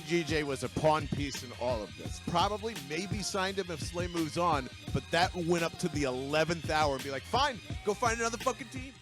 GJ was a pawn piece in all of this. Probably, maybe signed him if Slay moves on, but that went up to the 11th hour and be like, fine, go find another fucking team.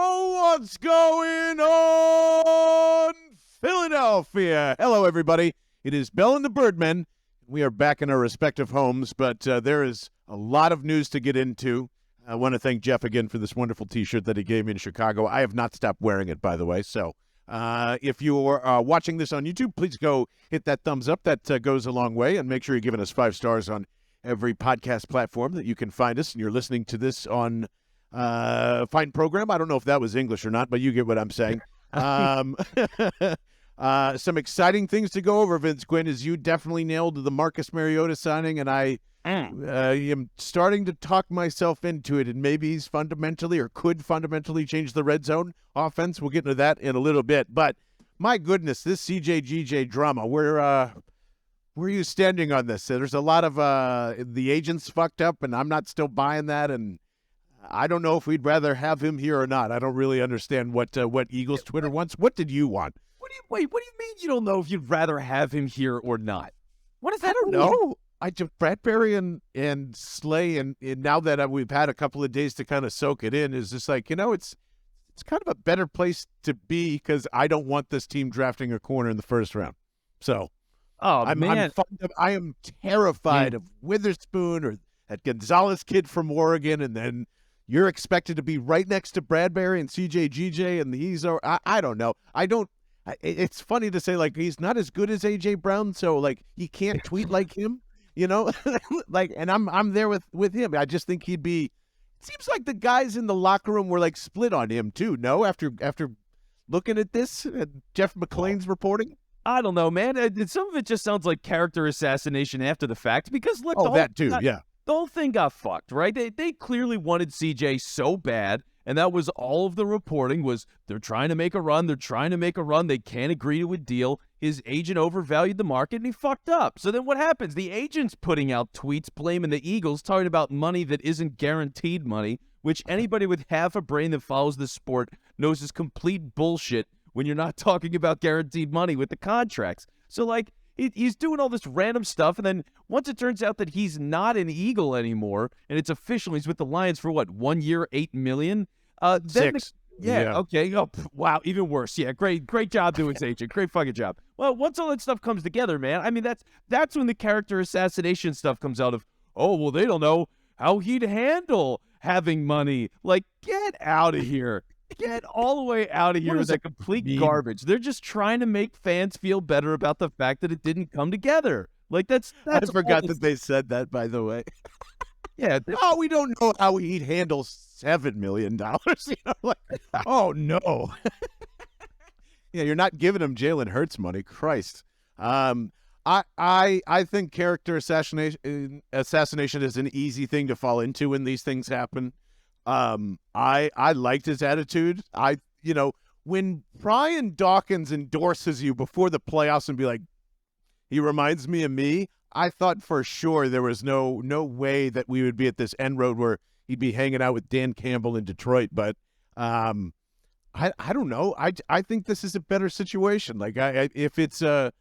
Oh, what's going on, Philadelphia? Hello, everybody. It is Bell and the Birdmen. We are back in our respective homes, but there is a lot of news to get into. I want to thank Jeff again for this wonderful T-shirt that he gave me in Chicago. I have not stopped wearing it, by the way. So if you are watching this on YouTube, please go hit that thumbs up. That goes a long way. And make sure you're giving us 5 stars on every podcast platform that you can find us. And you're listening to this on Fine Program. I don't know if that was English or not, but you get what I'm saying. Some exciting things to go over, Vince Quinn, as you definitely nailed the Marcus Mariota signing, and I am starting to talk myself into it, and maybe he's fundamentally or could fundamentally change the red zone offense. We'll get into that in a little bit, but my goodness, this CJ-GJ drama, where are you standing on this? There's a lot of the agents fucked up, and I'm not still buying that, and I don't know if we'd rather have him here or not. I don't really understand what Eagles Twitter wants. What did you want? What do you mean you don't know if you'd rather have him here or not? What does that mean? No, I just Bradbury and Slay, and now that we've had a couple of days to kind of soak it in, is just like, it's kind of a better place to be because I don't want this team drafting a corner in the first round. So, I am terrified of Witherspoon or that Gonzalez kid from Oregon, and then you're expected to be right next to Bradbury and CJ-GJ, and these are I don't know. It's funny to say, like, he's not as good as A.J. Brown, so, like, he can't tweet like him, like, and I'm there with him. I just think he'd be. It seems like the guys in the locker room were, like, split on him, too, no? After looking at this, Jeff McClain's reporting? I don't know, man. Some of it just sounds like character assassination after the fact, because, look, yeah. The whole thing got fucked, right? They clearly wanted CJ so bad, and that was all of the reporting was they're trying to make a run. They can't agree to a deal. His agent overvalued the market, and he fucked up. So then what happens? The agent's putting out tweets blaming the Eagles, talking about money that isn't guaranteed money, which anybody with half a brain that follows the sport knows is complete bullshit when you're not talking about guaranteed money with the contracts. So, like, he's doing all this random stuff, and then once it turns out that he's not an Eagle anymore, and it's official, he's with the Lions for what, 1 year, $8 million? Then 6. Okay. Oh, wow, even worse. Yeah, great job doing his agent. Great fucking job. Well, once all that stuff comes together, man, I mean, that's when the character assassination stuff comes out of, oh, well, they don't know how he'd handle having money. Like, get out of here. Get all the way out of here with that complete garbage. They're just trying to make fans feel better about the fact that it didn't come together. Like, that's I forgot that they said that, by the way. Yeah. We don't know how he'd handle $7 million. Like, oh no. Yeah, you're not giving him Jalen Hurts money. Christ. I think character assassination is an easy thing to fall into when these things happen. I liked his attitude. When Brian Dawkins endorses you before the playoffs and be like, he reminds me of me, I thought for sure there was no way that we would be at this end road where he'd be hanging out with Dan Campbell in Detroit. But I don't know. I think this is a better situation. Like, if it's and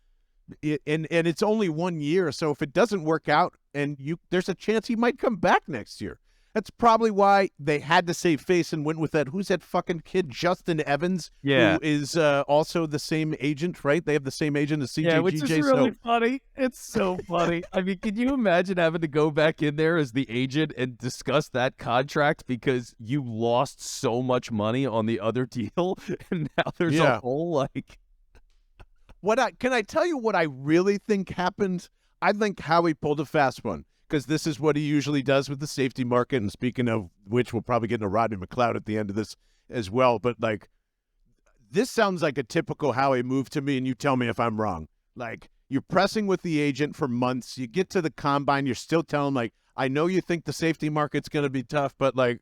it's only 1 year, so if it doesn't work out, and there's a chance he might come back next year. That's probably why they had to save face and went with that. Who's that fucking kid, Justin Evans? Yeah. Who is also the same agent, right? They have the same agent as CJ-GJ. Yeah, which is really funny. It's so funny. I mean, can you imagine having to go back in there as the agent and discuss that contract because you lost so much money on the other deal, and now there's a whole, like... Can I tell you what I really think happened? I think Howie pulled a fast one, because this is what he usually does with the safety market. And speaking of which, we'll probably get into Rodney McLeod at the end of this as well. But, like, this sounds like a typical Howie move to me, and you tell me if I'm wrong. Like, you're pressing with the agent for months. You get to the combine. You're still telling, like, I know you think the safety market's going to be tough, but, like,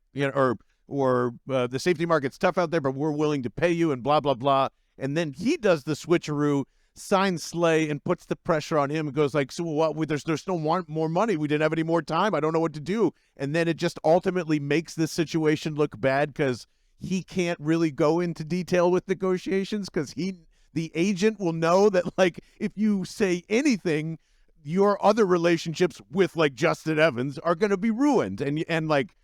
or the safety market's tough out there, but we're willing to pay you and blah, blah, blah. And then he does the switcheroo, signs Slay and puts the pressure on him and goes like, so what? There's no more money. We didn't have any more time. I don't know what to do. And then it just ultimately makes this situation look bad because he can't really go into detail with negotiations because the agent will know that, like, if you say anything, your other relationships with, like, Justin Evans are going to be ruined. And like,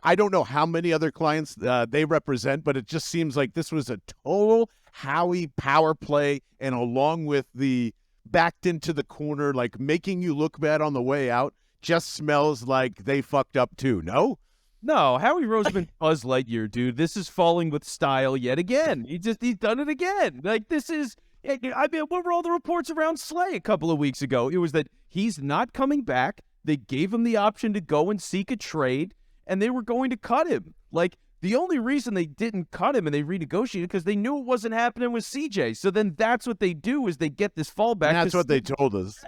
I don't know how many other clients they represent, but it just seems like this was a total Howie power play, and along with the backed into the corner, like making you look bad on the way out, just smells like they fucked up too. No? No, Howie Roseman, Buzz Lightyear, dude. This is falling with style yet again. He's done it again. Like, this is, I mean, what were all the reports around Slay a couple of weeks ago? It was that he's not coming back. They gave him the option to go and seek a trade, and they were going to cut him. Like, the only reason they didn't cut him and they renegotiated because they knew it wasn't happening with CJ. So then that's what they do is they get this fallback. And that's what they told us.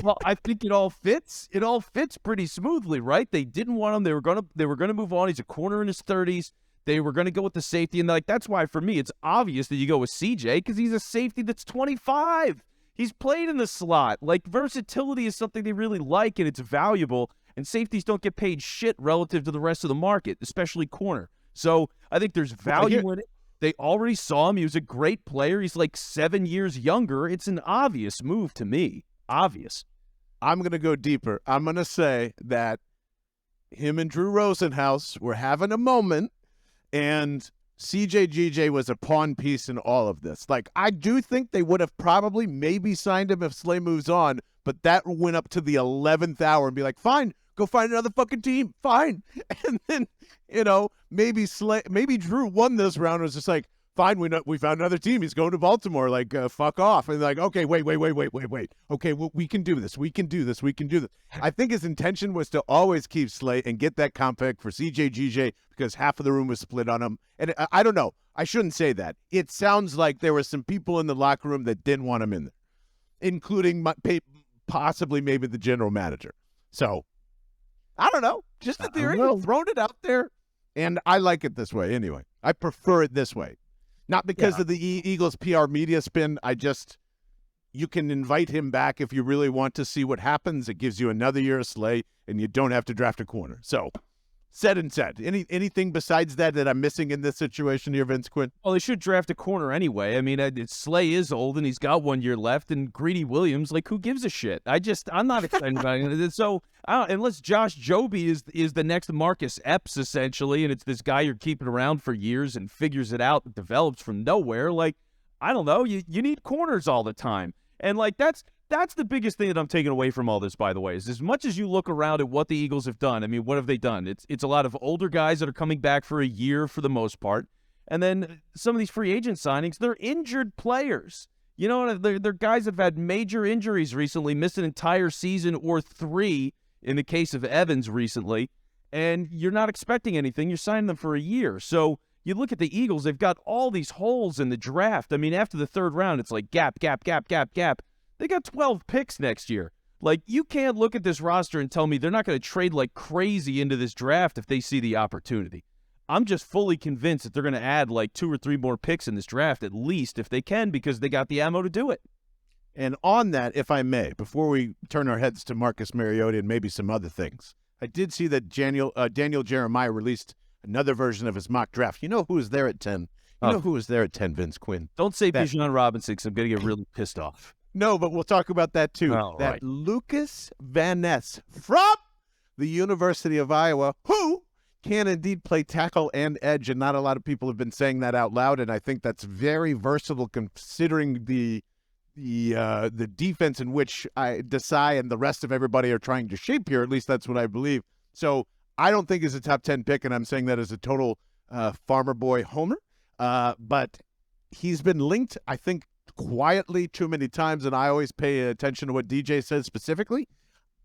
Well, I think it all fits. It all fits pretty smoothly, right? They didn't want him. They were gonna move on. He's a corner in his 30s. They were gonna go with the safety, and like that's why for me it's obvious that you go with CJ because he's a safety that's 25. He's played in the slot. Like, versatility is something they really like, and it's valuable. And safeties don't get paid shit relative to the rest of the market, especially corner. So I think there's value in it. They already saw him. He was a great player. He's like 7 years younger. It's an obvious move to me. Obvious. I'm going to go deeper. I'm going to say that him and Drew Rosenhaus were having a moment, and CJ was a pawn piece in all of this. Like, I do think they would have probably maybe signed him if Slay moves on, but that went up to the 11th hour and be like, fine, go find another fucking team. Fine. And then, maybe Drew won this round and was just like, fine, we found another team. He's going to Baltimore. Like, fuck off. And like, okay, wait. Okay, well, we can do this. We can do this. I think his intention was to always keep Slay and get that compact for CJ because half of the room was split on him. And I don't know. I shouldn't say that. It sounds like there were some people in the locker room that didn't want him in there, including possibly maybe the general manager. So, I don't know. Just a theory. Thrown it out there. And I like it this way anyway. I prefer it this way. Not because of the Eagles PR media spin. You can invite him back if you really want to see what happens. It gives you another year of Slay, and you don't have to draft a corner. So, said and said. Anything besides that I'm missing in this situation here, Vince Quinn? Well, they should draft a corner anyway. I mean, Slay is old, and he's got 1 year left, and Greedy Williams, like, who gives a shit? I'm not excited about it. So, unless Josh Joby is the next Marcus Epps, essentially, and it's this guy you're keeping around for years and figures it out and develops from nowhere, like, I don't know. You need corners all the time. And, like, that's the biggest thing that I'm taking away from all this, by the way, is as much as you look around at what the Eagles have done, I mean, what have they done? It's a lot of older guys that are coming back for a year for the most part. And then some of these free agent signings, they're injured players. They're guys that have had major injuries recently, missed an entire season or 3 in the case of Evans recently, and you're not expecting anything. You're signing them for a year. So you look at the Eagles, they've got all these holes in the draft. I mean, after the 3rd round, it's like gap. They got 12 picks next year. Like, you can't look at this roster and tell me they're not going to trade like crazy into this draft if they see the opportunity. I'm just fully convinced that they're going to add like 2 or 3 more picks in this draft, at least if they can, because they got the ammo to do it. And on that, if I may, before we turn our heads to Marcus Mariota and maybe some other things, I did see that Daniel Jeremiah released another version of his mock draft. You know who was there at 10? You know who was there at 10, Vince Quinn? Don't say Bijan Robinson because I'm going to get really pissed off. No, but we'll talk about that too. Oh, that right. Lucas Van Ness from the University of Iowa, who can indeed play tackle and edge, and not a lot of people have been saying that out loud, and I think that's very versatile considering the defense in which Desai and the rest of everybody are trying to shape here. At least that's what I believe. So I don't think he's a top 10 pick, and I'm saying that as a total farmer boy homer. But he's been linked, I think, quietly too many times, and I always pay attention to what DJ says specifically.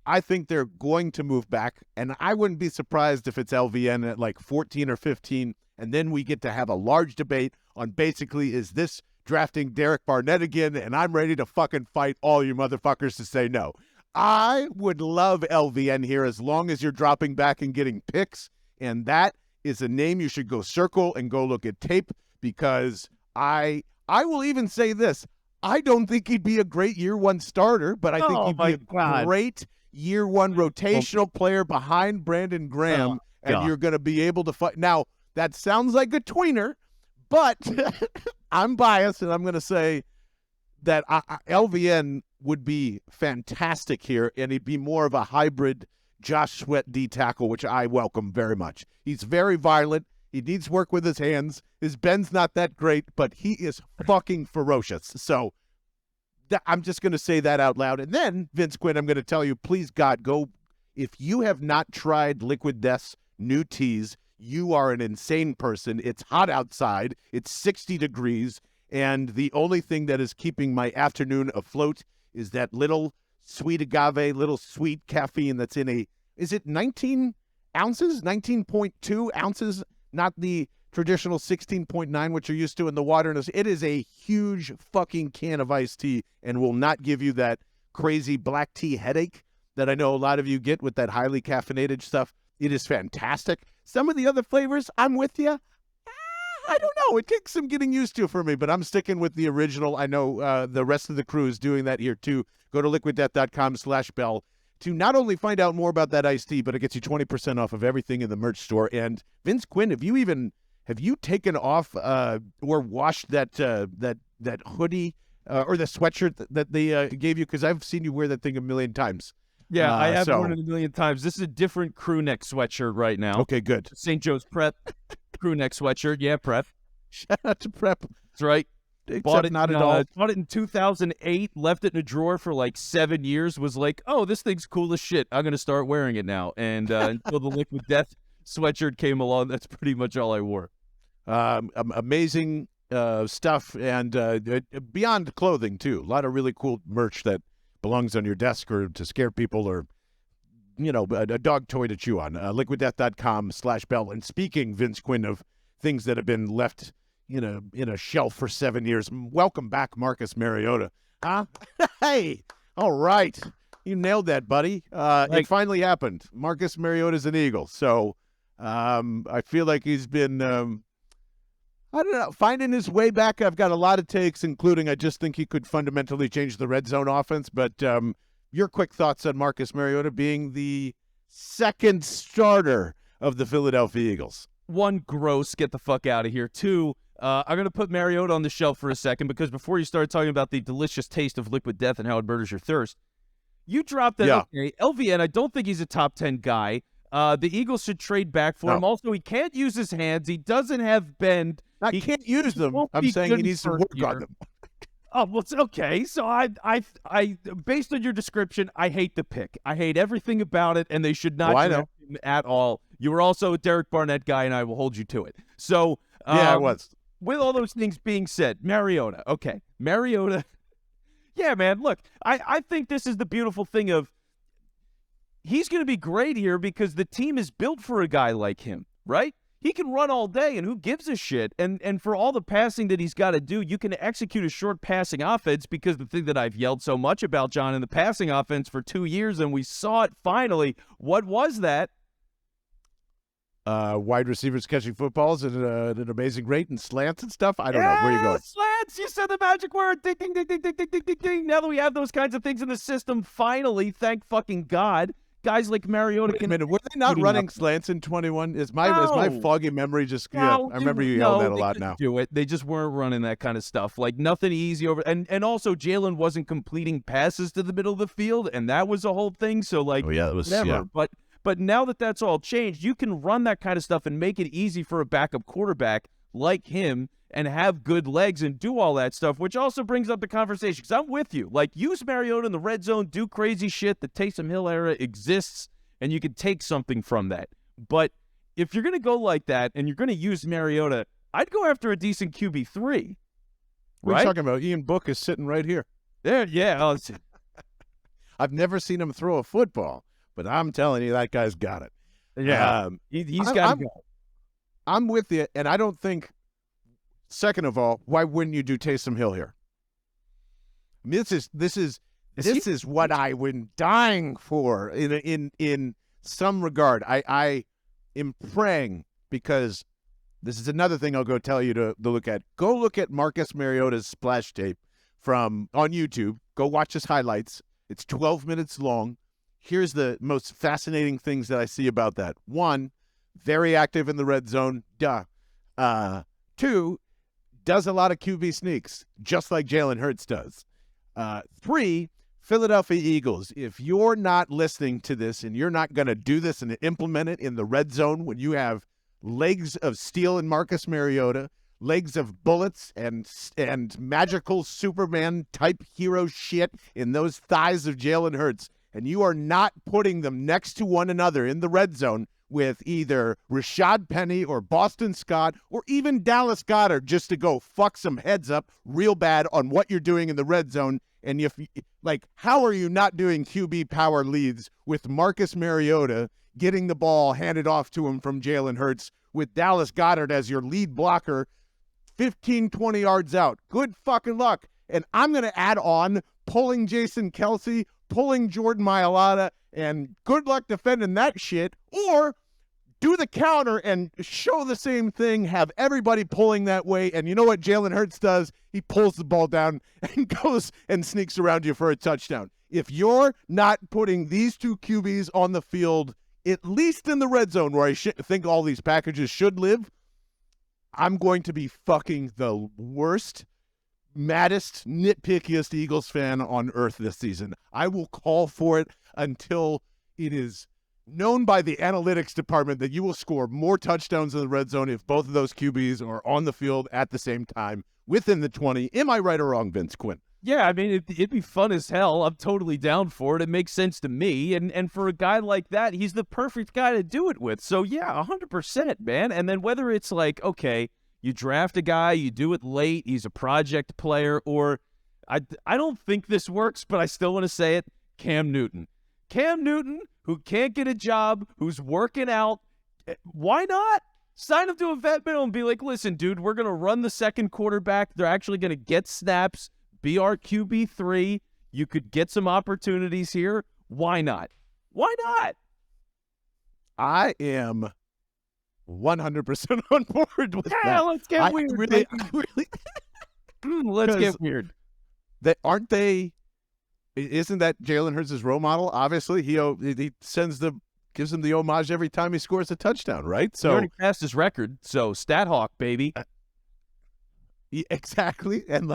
I think they're going to move back, and I wouldn't be surprised if it's LVN at like 14 or 15, and then we get to have a large debate on basically, is this drafting Derek Barnett again? And I'm ready to fucking fight all you motherfuckers to say no. I would love LVN here as long as you're dropping back and getting picks, and that is a name you should go circle and go look at tape, because I will even say this. I don't think he'd be a great year one starter, but I think he'd be a great year one rotational player behind Brandon Graham, and you're going to be able to fight. Now, that sounds like a tweener, but I'm biased, and I'm going to say that LVN would be fantastic here, and he'd be more of a hybrid Josh Sweat D tackle, which I welcome very much. He's very violent. He needs work with his hands. His bend's not that great, but he is fucking ferocious. So I'm just going to say that out loud. And then, Vince Quinn, I'm going to tell you, please, God, go. If you have not tried Liquid Death's new teas, you are an insane person. It's hot outside. It's 60 degrees. And the only thing that is keeping my afternoon afloat is that little sweet agave, little sweet caffeine that's in is it 19 ounces, 19.2 ounces, not the traditional 16.9, which you're used to in the water. It is a huge fucking can of iced tea and will not give you that crazy black tea headache that I know a lot of you get with that highly caffeinated stuff. It is fantastic. Some of the other flavors, I'm with you. I don't know. It takes some getting used to for me, but I'm sticking with the original. I know the rest of the crew is doing that here too. Go to liquiddeath.com/Bell to not only find out more about that iced tea, but it gets you 20% off of everything in the merch store. And Vince Quinn, have you taken off or washed that hoodie or the sweatshirt that they gave you? Because I've seen you wear that thing a million times. Yeah, I have worn it a million times. This is a different crew neck sweatshirt right now. Okay, good. St. Joe's Prep crew neck sweatshirt. Yeah, Prep. Shout out to Prep. That's right. Bought it in 2008, left it in a drawer for like 7 years, was like, oh, this thing's cool as shit. I'm going to start wearing it now. And until the Liquid Death sweatshirt came along, that's pretty much all I wore. Amazing stuff, and beyond clothing, too. A lot of really cool merch that belongs on your desk or to scare people or, a dog toy to chew on. liquiddeath.com/Bell. And speaking, Vince Quinn, of things that have been left in a shelf for 7 years, welcome back, Marcus Mariota. Huh? Hey, all right. You nailed that, buddy. It finally happened. Marcus Mariota's an Eagle. So I feel like he's been, I don't know, finding his way back. I've got a lot of takes, including I just think he could fundamentally change the red zone offense. But your quick thoughts on Marcus Mariota being the second starter of the Philadelphia Eagles? One, gross. Get the fuck out of here. Two, I'm going to put Mariota on the shelf for a second because before you start talking about the delicious taste of Liquid Death and how it murders your thirst, you dropped that. Yeah. Okay, LVN, I don't think he's a top 10 guy. The Eagles should trade back for him. Also, he can't use his hands. He doesn't have bend. He can't use them. I'm saying he needs to work on them. Oh, well, it's okay. So I, based on your description, I hate the pick. I hate everything about it, and they should not draft him at all. You were also a Derek Barnett guy, and I will hold you to it. So yeah, I was. With all those things being said, Mariota. Okay, Mariota. Yeah, man. Look, I think this is the beautiful thing of he's going to be great here because the team is built for a guy like him, right? He can run all day, and who gives a shit? And for all the passing that he's got to do, you can execute a short passing offense because the thing that I've yelled so much about, John, in the passing offense for 2 years, and we saw it finally. What was that? Wide receivers catching footballs at an amazing rate and slants and stuff. I don't know. Where are you going? Slants. You said the magic word. Ding, ding, ding, ding, ding, ding, ding, ding, ding. Now that we have those kinds of things in the system, finally, thank fucking God, guys like Mariota. Wait a minute, were they not running slants in 21? Is my foggy memory just? I remember you yelling that a lot now. Do it. They just weren't running that kind of stuff. Like nothing easy over. And also Jalen wasn't completing passes to the middle of the field, and that was a whole thing. So like, that was whatever. But now that that's all changed, you can run that kind of stuff and make it easy for a backup quarterback like him and have good legs and do all that stuff, which also brings up the conversation. Because I'm with you. Like, use Mariota in the red zone, do crazy shit. The Taysom Hill era exists, and you can take something from that. But if you're going to go like that and you're going to use Mariota, I'd go after a decent QB3. What are you talking about? Ian Book is sitting right here. There, yeah. I've never seen him throw a football, but I'm telling you, that guy's got it. Yeah, he's got to go. I'm with you, and I don't think. Second of all, why wouldn't you do Taysom Hill here? I mean, this is what I was dying for in some regard. I am praying because this is another thing I'll go tell you to look at. Go look at Marcus Mariota's splash tape from on YouTube. Go watch his highlights. It's 12 minutes long. Here's the most fascinating things that I see about that. 1, very active in the red zone. Duh. 2, does a lot of QB sneaks, just like Jalen Hurts does. 3, Philadelphia Eagles. If you're not listening to this and you're not going to do this and implement it in the red zone when you have legs of steel in Marcus Mariota, legs of bullets and magical Superman type hero shit in those thighs of Jalen Hurts, and you are not putting them next to one another in the red zone with either Rashad Penny or Boston Scott or even Dallas Goedert just to go fuck some heads up real bad on what you're doing in the red zone. And if, like, how are you not doing QB power leads with Marcus Mariota getting the ball handed off to him from Jalen Hurts with Dallas Goedert as your lead blocker 15, 20 yards out? Good fucking luck. And I'm going to add on pulling Jason Kelsey, pulling Jordan Mailata, and good luck defending that shit. Or do the counter and show the same thing, have everybody pulling that way, and you know what Jalen Hurts does? He pulls the ball down and goes and sneaks around you for a touchdown. If you're not putting these two QBs on the field, at least in the red zone where I think all these packages should live, I'm going to be fucking the worst, maddest, nitpickiest Eagles fan on earth this season. I will call for it until it is known by the analytics department that you will score more touchdowns in the red zone if both of those QBs are on the field at the same time within the 20. Am I right or wrong, Vince Quinn? Yeah, I mean, it'd be fun as hell. I'm totally down for it. It makes sense to me. And for a guy like that, he's the perfect guy to do it with. So, yeah, 100%, man. And then whether it's like, okay, you draft a guy, you do it late, he's a project player, or I don't think this works, but I still want to say it, Cam Newton. Cam Newton, who can't get a job, who's working out, why not? Sign him to a vet minimum and be like, listen, dude, we're going to run the second quarterback. They're actually going to get snaps, be our QB3. You could get some opportunities here. Why not? Why not? I am 100% on board with that. Yeah, let's get weird. Let's get weird. Isn't that Jalen Hurts' role model? Obviously, he gives him the homage every time he scores a touchdown, right? So he already passed his record. So stat hawk, baby. Exactly, and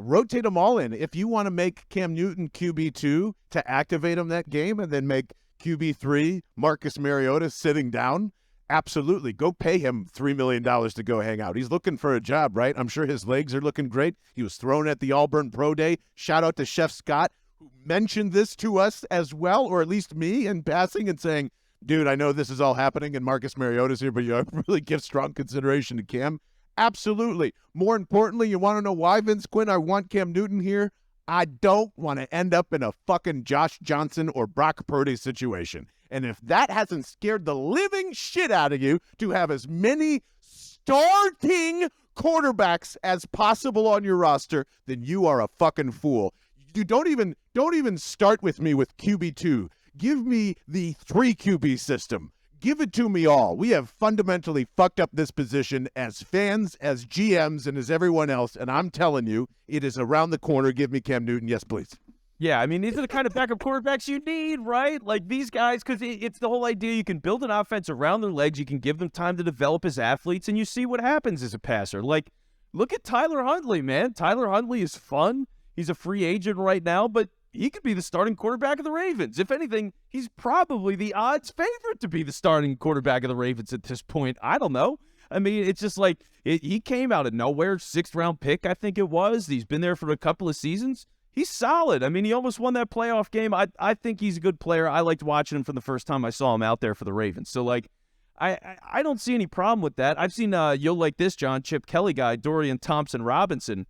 rotate them all in. If you want to make Cam Newton QB2 to activate him that game, and then make QB3 Marcus Mariota sitting down, absolutely. Go pay him $3 million to go hang out. He's looking for a job, right? I'm sure his legs are looking great. He was thrown at the Auburn Pro Day. Shout out to Chef Scott, who mentioned this to us as well, or at least me in passing, and saying, dude, I know this is all happening and Marcus Mariota's here, but you really give strong consideration to Cam. Absolutely. More importantly, you want to know why, Vince Quinn, I want Cam Newton here? I don't want to end up in a fucking Josh Johnson or Brock Purdy situation. And if that hasn't scared the living shit out of you to have as many starting quarterbacks as possible on your roster, then you are a fucking fool. You don't even start with me with QB2. Give me the 3 QB system. Give it to me all. We have fundamentally fucked up this position as fans, as GMs, and as everyone else. And I'm telling you, it is around the corner. Give me Cam Newton. Yes, please. Yeah, I mean, these are the kind of backup quarterbacks you need, right? Like these guys, because it's the whole idea. You can build an offense around their legs. You can give them time to develop as athletes, and you see what happens as a passer. Like, look at Tyler Huntley, man. Tyler Huntley is fun. He's a free agent right now, but he could be the starting quarterback of the Ravens. If anything, he's probably the odds favorite to be the starting quarterback of the Ravens at this point. I don't know. I mean, it's just like he came out of nowhere, 6th-round pick, I think it was. He's been there for a couple of seasons. He's solid. I mean, he almost won that playoff game. I think he's a good player. I liked watching him from the first time I saw him out there for the Ravens. So, like, I don't see any problem with that. I've seen You'll Like This, John, Chip Kelly guy, Dorian Thompson-Robinson,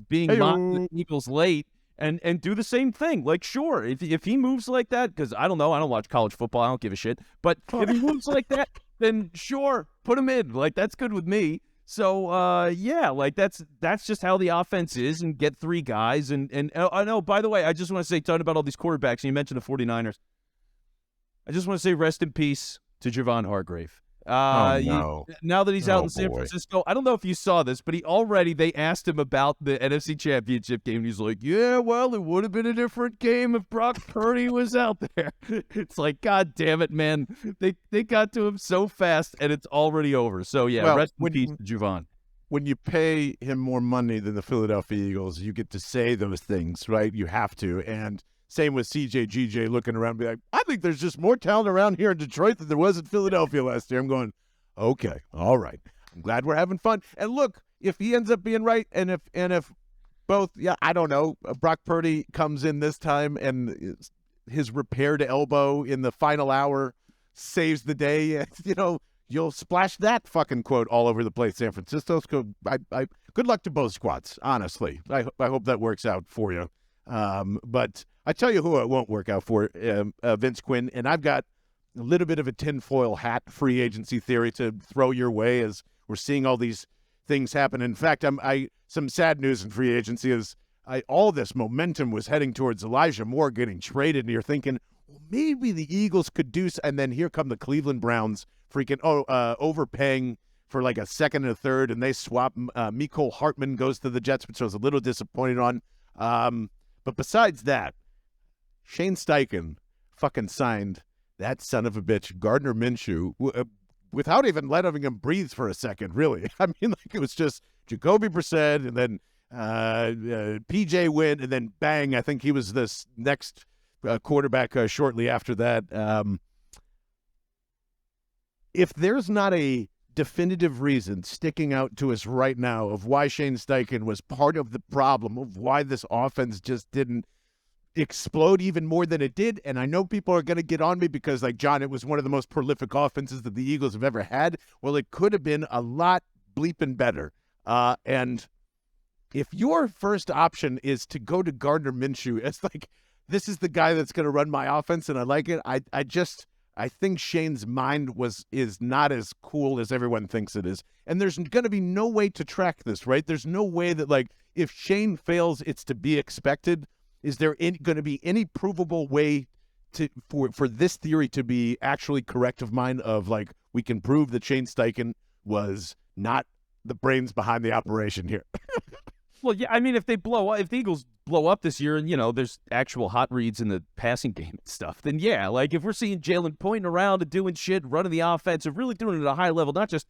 being mocked the Eagles late and do the same thing. Like, sure, if he moves like that, because I don't know, I don't watch college football, I don't give a shit, but if he moves like that, then sure, put him in. Like, that's good with me. So, yeah, like that's just how the offense is, and get 3 guys. And I know, by the way, I just want to say, talking about all these quarterbacks, and you mentioned the 49ers. I just want to say rest in peace to Javon Hargrave. No. Now that he's out Oh, in San boy. Francisco, I don't know if you saw this, but they asked him about the NFC Championship game. And he's like, yeah, well, it would have been a different game if Brock Purdy was out there. It's like, God damn it, man. They got to him so fast, and it's already over. So, yeah, Well, rest in peace, Javon. When you pay him more money than the Philadelphia Eagles, you get to say those things, right? You have to. And same with CJ GJ looking around and be like, I think there's just more talent around here in Detroit than there was in Philadelphia last year. I'm going, okay, all right. I'm glad we're having fun. And look, if he ends up being right, and if both, I don't know, Brock Purdy comes in this time and his repaired elbow in the final hour saves the day, you'll splash that fucking quote all over the place, San Francisco. Good luck to both squads, honestly. I hope that works out for you. But I tell you who it won't work out for, Vince Quinn, and I've got a little bit of a tinfoil hat free agency theory to throw your way as we're seeing all these things happen. In fact, some sad news in free agency is all this momentum was heading towards Elijah Moore getting traded, and you're thinking, well, maybe the Eagles could do, and then here come the Cleveland Browns freaking overpaying for like a second and a third, and they swap. Mecole Hartman goes to the Jets, which I was a little disappointed on. But besides that, Shane Steichen fucking signed that son of a bitch, Gardner Minshew, without even letting him breathe for a second, really. I mean, like, it was just Jacoby Brissett, and then PJ Wynn, and then bang, I think he was this next quarterback shortly after that. If there's not a definitive reason sticking out to us right now of why Shane Steichen was part of the problem, of why this offense just didn't explode even more than it did, and I know people are going to get on me because, like, John, it was one of the most prolific offenses that the Eagles have ever had. Well, it could have been a lot bleeping better. And if your first option is to go to Gardner Minshew, it's like, this is the guy that's going to run my offense, and I like it. I think Shane's mind is not as cool as everyone thinks it is. And there's going to be no way to track this, right? There's no way that, like, if Shane fails, it's to be expected. Is there going to be any provable way for this theory to be actually correct of mine, of, like, we can prove that Shane Steichen was not the brains behind the operation here? Well, yeah, I mean, if the Eagles blow up this year and, there's actual hot reads in the passing game and stuff, then yeah, like, if we're seeing Jalen pointing around and doing shit, running the offense, and really doing it at a high level, not just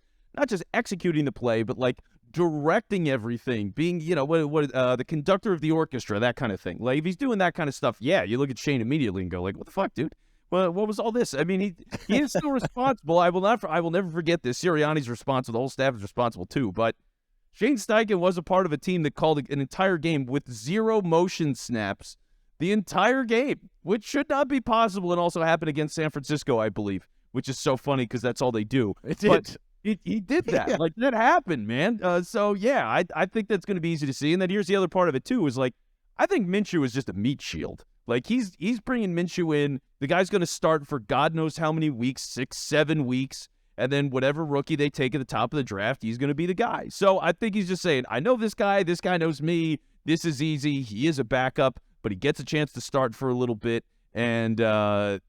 executing the play, but, like, directing everything, being, the conductor of the orchestra, that kind of thing. Like, if he's doing that kind of stuff, yeah, you look at Shane immediately and go, like, what the fuck, dude? Well, what was all this? I mean, he is still responsible. I will never forget this. Sirianni's responsible. The whole staff is responsible too, but Shane Steichen was a part of a team that called an entire game with 0 motion snaps the entire game, which should not be possible, and also happened against San Francisco, I believe, which is so funny because that's all they do. It did. But he did that. Yeah. Like, that happened, man. So, yeah, I think that's going to be easy to see. And then here's the other part of it, too, is, like, I think Minshew is just a meat shield. Like, he's bringing Minshew in. The guy's going to start for God knows how many weeks, 6, 7 weeks. And then whatever rookie they take at the top of the draft, he's going to be the guy. So I think he's just saying, I know this guy knows me, this is easy, he is a backup, but he gets a chance to start for a little bit, and, I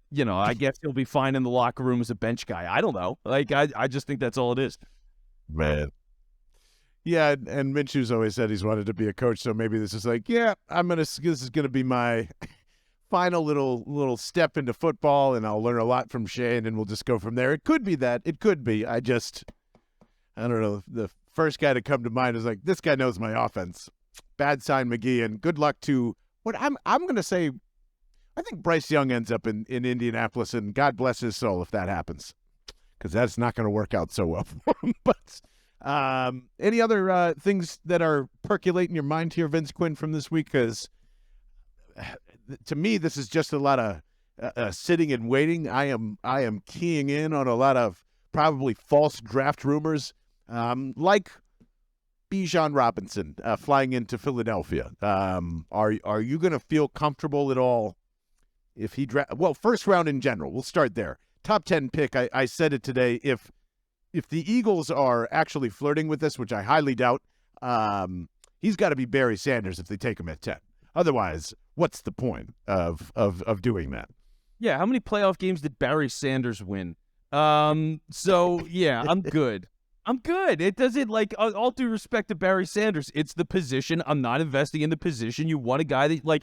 guess he'll be fine in the locker room as a bench guy. I don't know. Like, I just think that's all it is. Man. Yeah, and Minshew's always said he's wanted to be a coach, so maybe this is like, yeah, this is going to be my final little step into football, and I'll learn a lot from Shane, and we'll just go from there. It could be that. It could be. I don't know. The first guy to come to mind is like, this guy knows my offense. Bad sign, McGee, and good luck to what I'm going to say. I think Bryce Young ends up in Indianapolis, and God bless his soul if that happens, because that's not going to work out so well for him. But any other things that are percolating your mind here, Vince Quinn, from this week? Because to me, this is just a lot of sitting and waiting. I am keying in on a lot of probably false draft rumors, like Bijan Robinson flying into Philadelphia. Are you going to feel comfortable at all if he first round in general? We'll start there. Top 10 pick. I said it today. If the Eagles are actually flirting with this, which I highly doubt, he's got to be Barry Sanders if they take him at 10. Otherwise, what's the point of doing that? Yeah, how many playoff games did Barry Sanders win So yeah, I'm good. I'm good. It doesn't, like, all due respect to Barry Sanders, it's the position. I'm not investing in the position. You want a guy that, like,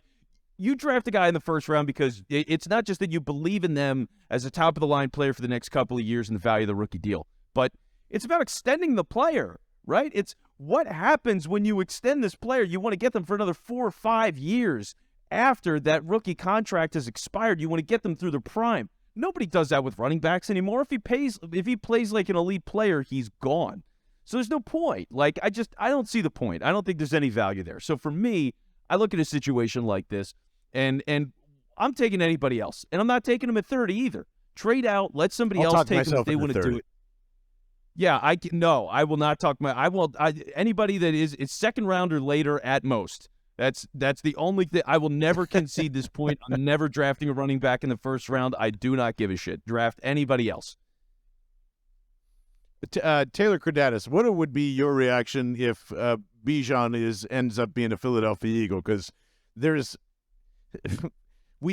you draft a guy in the first round because it's not just that you believe in them as a top of the line player for the next couple of years and the value of the rookie deal, but it's about extending the player, right? It's what happens when you extend this player. You want to get them for another 4 or 5 years after that rookie contract has expired. You want to get them through their prime. Nobody does that with running backs anymore. If he plays like an elite player, he's gone. So there's no point. Like, I don't see the point. I don't think there's any value there. So for me, I look at a situation like this, and I'm taking anybody else, and I'm not taking him at 30 either. Trade out, let somebody else take him if they want to do it. Yeah, I will not talk anybody that is second round or later at most. That's the only thing. I will never concede this point. I'm never drafting a running back in the first round. I do not give a shit. Draft anybody else. Taylor Kredatus, what would be your reaction if Bijan ends up being a Philadelphia Eagle? Because there's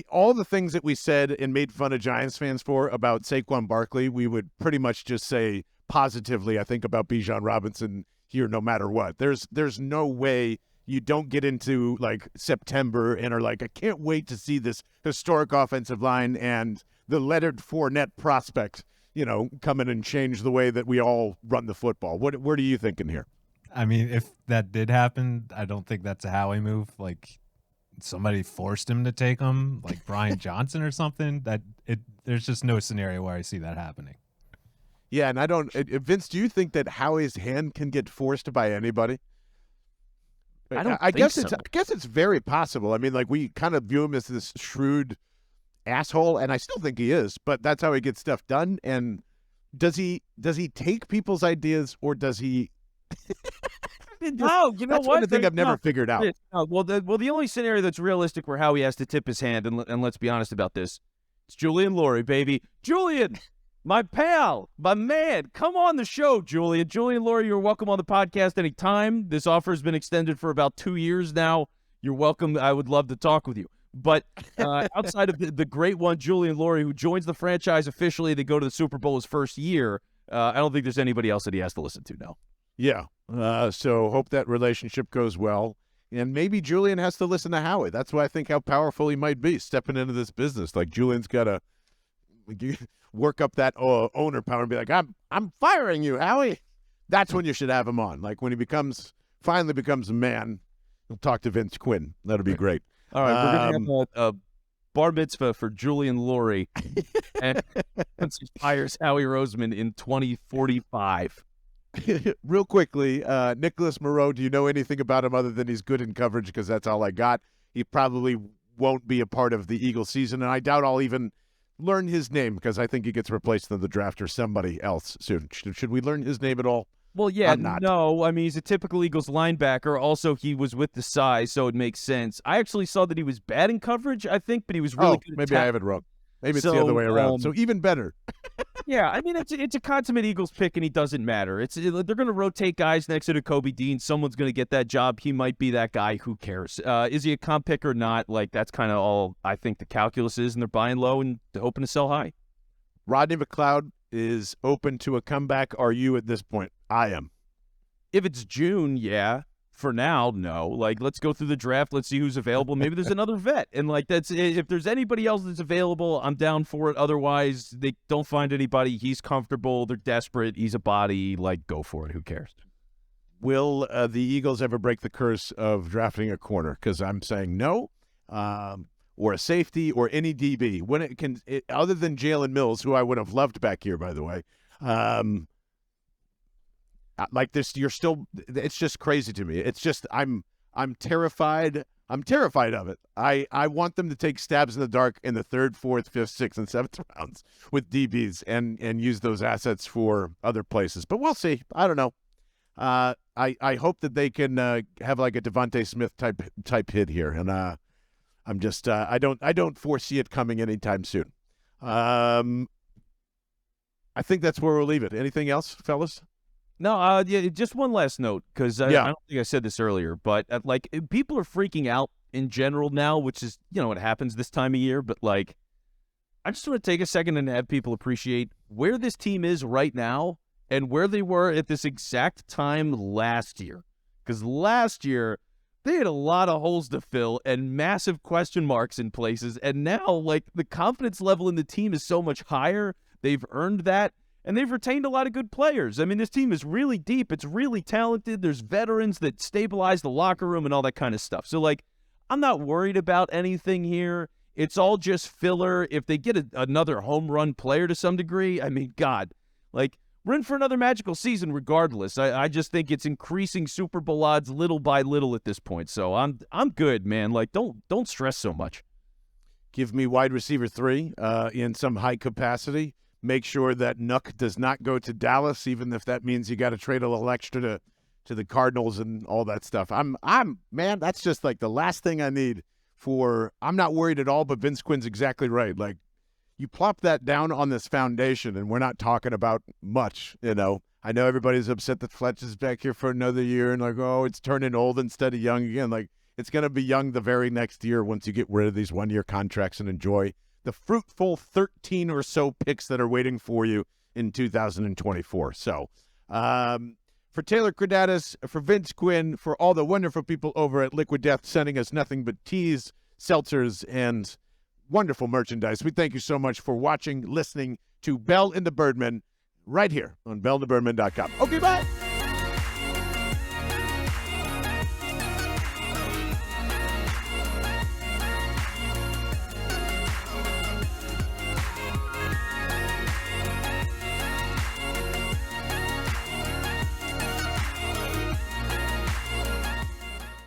all the things that we said and made fun of Giants fans for about Saquon Barkley, we would pretty much just say positively, I think, about Bijan Robinson here no matter what. There's no way you don't get into like September and are like, I can't wait to see this historic offensive line and the Leonard Fournette prospect, come in and change the way that we all run the football. What are you thinking here? I mean, if that did happen, I don't think that's a Howie move. Like, somebody forced him to take him, like Brian Johnson or something. There's just no scenario where I see that happening. Yeah, and I don't. Vince, do you think that Howie's hand can get forced by anybody? I guess it's very possible. I mean, like, we kind of view him as this shrewd asshole, and I still think he is. But that's how he gets stuff done. And does he take people's ideas, or does he? No, you know that's what? One thing I've never figured out. Well, the only scenario that's realistic where Howie has to tip his hand, and let's be honest about this, it's Julian Lurie, baby. Julian, my pal, my man, come on the show, Julian. Julian Lurie, you're welcome on the podcast anytime. This offer has been extended for about 2 years now. You're welcome. I would love to talk with you. But outside of the great one, Julian Lurie, who joins the franchise officially, they go to the Super Bowl his first year, I don't think there's anybody else that he has to listen to now. Yeah. So hope that relationship goes well. And maybe Julian has to listen to Howie. That's why I think how powerful he might be stepping into this business. Like, Julian's got to work up that owner power and be like, I'm firing you, Howie. That's when you should have him on. Like, when he finally becomes a man, he'll talk to Vince Quinn. That'll be great. All right, we're going to have a bar mitzvah for Julian Lurie and once he fires Howie Roseman in 2045. Real quickly, Nicholas Moreau, do you know anything about him other than he's good in coverage? Because that's all I got. He probably won't be a part of the Eagles season, and I doubt I'll even learn his name because I think he gets replaced in the draft or somebody else soon. Should we learn his name at all? Well, yeah, no. I mean, he's a typical Eagles linebacker. Also, he was with the size, so it makes sense. I actually saw that he was bad in coverage, I think, but he was really good. Maybe I have it wrong. Maybe it's the other way around. So even better. Yeah, I mean, it's a consummate Eagles pick, and he doesn't matter. They're going to rotate guys next to Kobe Dean. Someone's going to get that job. He might be that guy. Who cares? Is he a comp pick or not? Like, that's kind of all I think the calculus is, and they're buying low and hoping to sell high. Rodney McLeod is open to a comeback. Are you at this point? I am. If it's June, yeah. For now, no. Like, let's go through the draft. Let's see who's available. Maybe there's another vet. And, like, if there's anybody else that's available, I'm down for it. Otherwise, they don't find anybody. He's comfortable. They're desperate. He's a body. Like, go for it. Who cares? Will the Eagles ever break the curse of drafting a corner? Because I'm saying no, or a safety, or any DB. When other than Jalen Mills, who I would have loved back here, by the way, like this, it's just crazy to me. It's just, I'm terrified. I'm terrified of it. I want them to take stabs in the dark in the 3rd, 4th, 5th, 6th, and 7th rounds with DBs and use those assets for other places. But we'll see. I don't know. I hope that they can have like a Devontae Smith type hit here. And I'm just I don't foresee it coming anytime soon. I think that's where we'll leave it. Anything else, fellas? No, yeah, just one last note, because I don't think I said this earlier, but like, people are freaking out in general now, which is, what happens this time of year, but like, I just want to take a second and have people appreciate where this team is right now and where they were at this exact time last year. Because last year, they had a lot of holes to fill and massive question marks in places. And now, like, the confidence level in the team is so much higher. They've earned that. And they've retained a lot of good players. I mean, this team is really deep. It's really talented. There's veterans that stabilize the locker room and all that kind of stuff. So, like, I'm not worried about anything here. It's all just filler. If they get another home run player to some degree, I mean, God, like, we're in for another magical season regardless. I just think it's increasing Super Bowl odds little by little at this point. So I'm good, man. Like, don't stress so much. Give me wide receiver 3 in some high capacity. Make sure that Nook does not go to Dallas, even if that means you got to trade a little extra to the Cardinals and all that stuff. Man, that's just like the last thing I need for. I'm not worried at all, but Vince Quinn's exactly right. Like, you plop that down on this foundation, and we're not talking about much, I know everybody's upset that Fletch is back here for another year and like, oh, it's turning old instead of young again. Like, it's going to be young the very next year once you get rid of these one-year contracts and enjoy the fruitful 13 or so picks that are waiting for you in 2024. So for Taylor Kredatus, for Vince Quinn, for all the wonderful people over at Liquid Death sending us nothing but teas, seltzers, and wonderful merchandise, we thank you so much for watching, listening to Bell and the Birdmen right here on BellTheBirdmen.com. Okay, bye.